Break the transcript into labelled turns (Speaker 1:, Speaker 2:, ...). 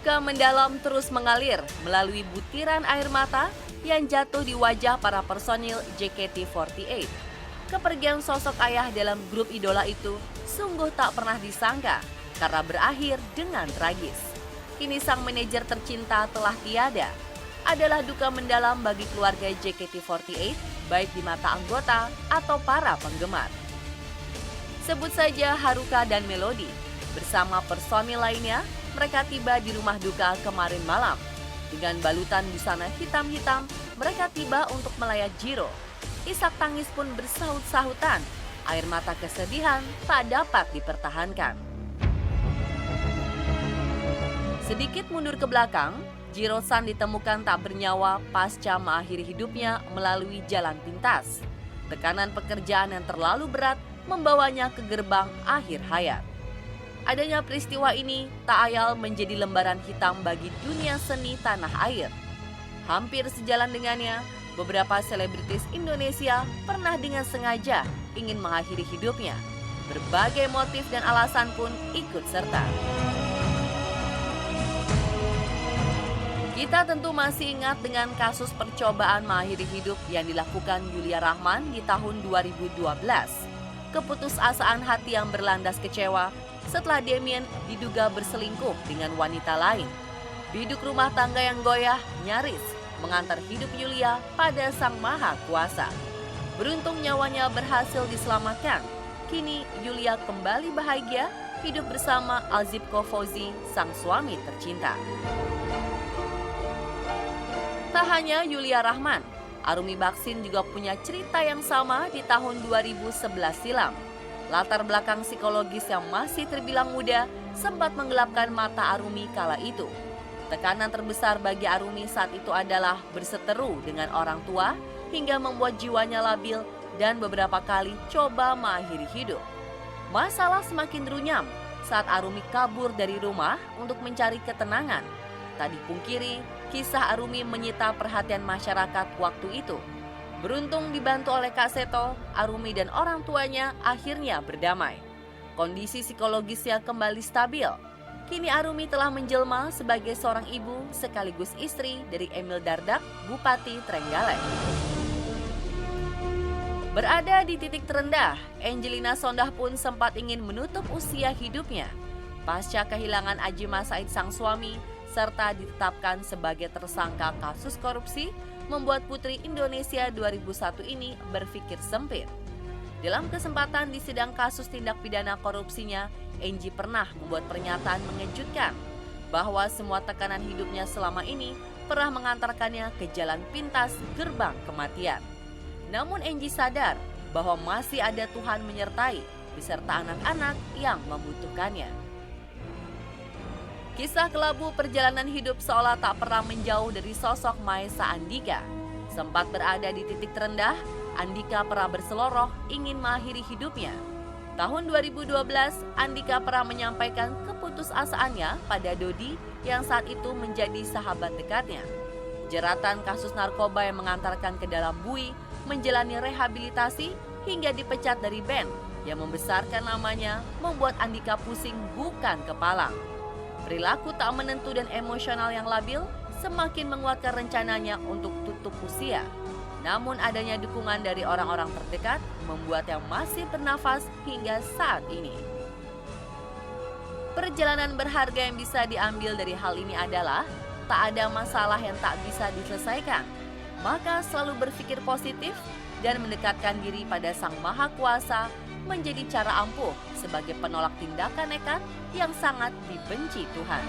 Speaker 1: Duka mendalam terus mengalir melalui butiran air mata yang jatuh di wajah para personil JKT48. Kepergian sosok ayah dalam grup idola itu sungguh tak pernah disangka karena berakhir dengan tragis. Kini sang manajer tercinta telah tiada. Adalah duka mendalam bagi keluarga JKT48, baik di mata anggota atau para penggemar. Sebut saja Haruka dan Melody. Bersama personil lainnya, mereka tiba di rumah duka kemarin malam. Dengan balutan busana hitam-hitam, mereka tiba untuk melayat Jiro. Isak tangis pun bersaut-sahutan. Air mata kesedihan tak dapat dipertahankan. Sedikit mundur ke belakang, Jiro-san ditemukan tak bernyawa pasca mengakhiri hidupnya melalui jalan pintas. Tekanan pekerjaan yang terlalu berat membawanya ke gerbang akhir hayat. Adanya peristiwa ini tak ayal menjadi lembaran hitam bagi dunia seni tanah air. Hampir sejalan dengannya, beberapa selebritis Indonesia pernah dengan sengaja ingin mengakhiri hidupnya. Berbagai motif dan alasan pun ikut serta. Kita tentu masih ingat dengan kasus percobaan mengakhiri hidup yang dilakukan Yulia Rahman di tahun 2012. Keputusasaan hati yang berlandas kecewa setelah Damien diduga berselingkuh dengan wanita lain. Biduk rumah tangga yang goyah nyaris mengantar hidup Yulia pada Sang Maha Kuasa. Beruntung nyawanya berhasil diselamatkan. Kini Yulia kembali bahagia hidup bersama Alzibko Fauzi, sang suami tercinta. Tak hanya Yulia Rahman, Arumi Baksin juga punya cerita yang sama di tahun 2011 silam. Latar belakang psikologis yang masih terbilang muda sempat menggelapkan mata Arumi kala itu. Tekanan terbesar bagi Arumi saat itu adalah berseteru dengan orang tua hingga membuat jiwanya labil dan beberapa kali coba mengakhiri hidup. Masalah semakin runyam saat Arumi kabur dari rumah untuk mencari ketenangan. Tak dipungkiri, kisah Arumi menyita perhatian masyarakat waktu itu. Beruntung dibantu oleh Kak Seto, Arumi dan orang tuanya akhirnya berdamai. Kondisi psikologisnya kembali stabil. Kini Arumi telah menjelma sebagai seorang ibu sekaligus istri dari Emil Dardak, Bupati Trenggalek. Berada di titik terendah, Angelina Sondakh pun sempat ingin menutup usia hidupnya. Pasca kehilangan Adjie Said sang suami, serta ditetapkan sebagai tersangka kasus korupsi, membuat Putri Indonesia 2001 ini berpikir sempit. Dalam kesempatan di sidang kasus tindak pidana korupsinya, Angie pernah membuat pernyataan mengejutkan bahwa semua tekanan hidupnya selama ini pernah mengantarkannya ke jalan pintas gerbang kematian. Namun Angie sadar bahwa masih ada Tuhan menyertai beserta anak-anak yang membutuhkannya. Kisah kelabu perjalanan hidup seolah tak pernah menjauh dari sosok Maesa Andika. Sempat berada di titik terendah, Andika pernah berseloroh ingin mengakhiri hidupnya. Tahun 2012, Andika pernah menyampaikan keputusasaannya pada Dodi yang saat itu menjadi sahabat dekatnya. Jeratan kasus narkoba yang mengantarkan ke dalam bui, menjalani rehabilitasi hingga dipecat dari band yang membesarkan namanya membuat Andika pusing bukan kepala. Perilaku tak menentu dan emosional yang labil semakin menguatkan rencananya untuk tutup usia. Namun adanya dukungan dari orang-orang terdekat membuat yang masih bernafas hingga saat ini. Perjalanan berharga yang bisa diambil dari hal ini adalah tak ada masalah yang tak bisa diselesaikan. Maka selalu berpikir positif dan mendekatkan diri pada Sang Maha Kuasa menjadi cara ampuh sebagai penolak tindakan nekat yang sangat dibenci Tuhan.